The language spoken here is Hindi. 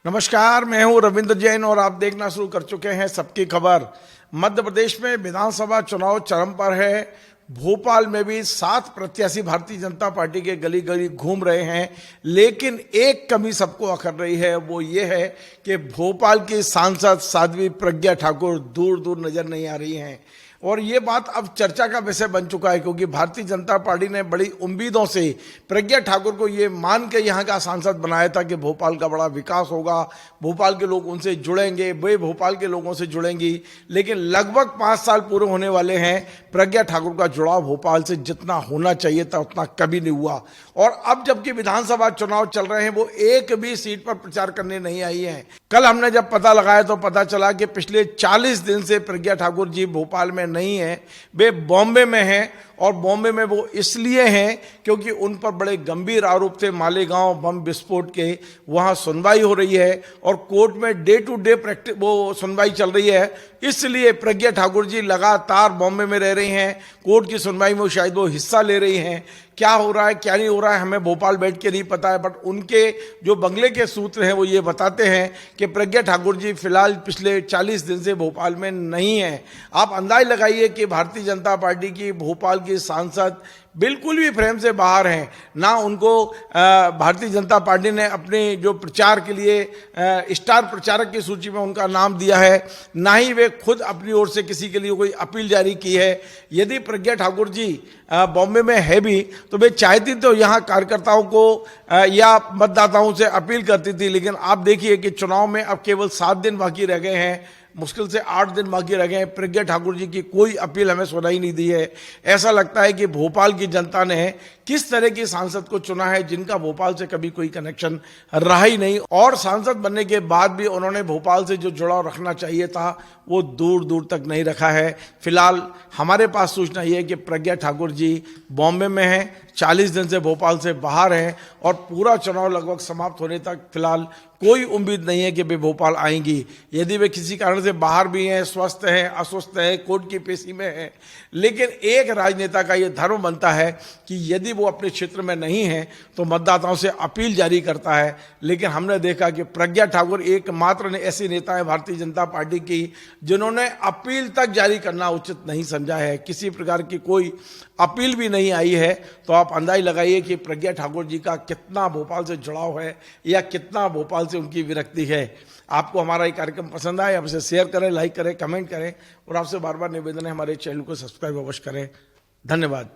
नमस्कार, मैं हूं रविंद्र जैन और आप देखना शुरू कर चुके हैं सबकी खबर। मध्य प्रदेश में विधानसभा चुनाव चरम पर है। भोपाल में भी 7 प्रत्याशी भारतीय जनता पार्टी के गली गली घूम रहे हैं, लेकिन एक कमी सबको अखर रही है, वो ये है कि भोपाल की सांसद साध्वी प्रज्ञा ठाकुर दूर दूर नजर नहीं आ रही हैं। और ये बात अब चर्चा का विषय बन चुका है, क्योंकि भारतीय जनता पार्टी ने बड़ी उम्मीदों से प्रज्ञा ठाकुर को ये मान के यहाँ का सांसद बनाया था कि भोपाल का बड़ा विकास होगा, भोपाल के लोग उनसे जुड़ेंगे, वे भोपाल के लोगों से जुड़ेंगी। लेकिन लगभग 5 साल पूरे होने वाले हैं, प्रज्ञा ठाकुर का जुड़ाव भोपाल से जितना होना चाहिए था उतना कभी नहीं हुआ। और अब जबकि विधानसभा चुनाव चल रहे हैं, वो एक भी सीट पर प्रचार करने नहीं आई है। कल हमने जब पता लगाया तो पता चला कि पिछले 40 दिन से प्रज्ञा ठाकुर जी भोपाल में नहीं है, वे बॉम्बे में हैं। और बॉम्बे में वो इसलिए हैं क्योंकि उन पर बड़े गंभीर आरोप थे मालेगांव बम विस्फोट के। वहाँ सुनवाई हो रही है और कोर्ट में डे टू डे प्रैक्टिस वो सुनवाई चल रही है, इसलिए प्रज्ञा ठाकुर जी लगातार बॉम्बे में रह रही हैं। कोर्ट की सुनवाई में शायद वो हिस्सा ले रही हैं। क्या हो रहा है क्या नहीं हो रहा है हमें भोपाल बैठ के नहीं पता है, बट उनके जो बंगले के सूत्र हैं वो ये बताते हैं कि प्रज्ञा ठाकुर जी फिलहाल पिछले 40 दिन से भोपाल में नहीं है। आप अंदाज लगाइए कि भारतीय जनता पार्टी की भोपाल की सांसद बिल्कुल भी फ्रेम से बाहर हैं। ना उनको भारतीय जनता पार्टी ने अपने जो प्रचार के लिए स्टार प्रचारक की सूची में उनका नाम दिया है, ना ही वे खुद अपनी ओर से किसी के लिए कोई अपील जारी की है। यदि प्रज्ञा ठाकुर जी बॉम्बे में है भी तो वे चाहती तो यहाँ कार्यकर्ताओं को या मतदाताओं से अपील करती थी। लेकिन आप देखिए कि चुनाव में अब केवल 7 दिन बाकी रह गए हैं, मुश्किल से 8 दिन बाकी रह गए हैं। प्रज्ञा ठाकुर जी की कोई अपील हमें सुनाई नहीं दी है। ऐसा लगता है कि भोपाल की जनता ने किस तरह की सांसद को चुना है जिनका भोपाल से कभी कोई कनेक्शन रहा ही नहीं, और सांसद बनने के बाद भी उन्होंने भोपाल से जो जुड़ाव रखना चाहिए था वो दूर दूर तक नहीं रखा है। फिलहाल हमारे पास सूचना ये है कि प्रज्ञा ठाकुर जी बॉम्बे में हैं, 40 दिन से भोपाल से बाहर हैं और पूरा चुनाव लगभग समाप्त होने तक फिलहाल कोई उम्मीद नहीं है कि वे भोपाल आएंगी। यदि वे किसी कारण से बाहर भी हैं, स्वस्थ हैं, अस्वस्थ हैं, कोर्ट की पेशी में हैं, लेकिन एक राजनेता का ये धर्म बनता है कि यदि वो अपने क्षेत्र में नहीं है तो मतदाताओं से अपील जारी करता है। लेकिन हमने देखा कि प्रज्ञा ठाकुर एकमात्र ऐसी नेता है भारतीय जनता पार्टी की जिन्होंने अपील तक जारी करना उचित नहीं समझा है। किसी प्रकार की कोई अपील भी नहीं आई है। तो आप अंदाज लगाइए कि प्रज्ञा ठाकुर जी का कितना भोपाल से जुड़ाव है या कितना भोपाल से उनकी विरक्ति है। आपको हमारा ये कार्यक्रम पसंद आए, आप इसे शेयर करें, लाइक करें, कमेंट करें और आपसे बार बार निवेदन है हमारे चैनल को सब्सक्राइब अवश्य करें। धन्यवाद।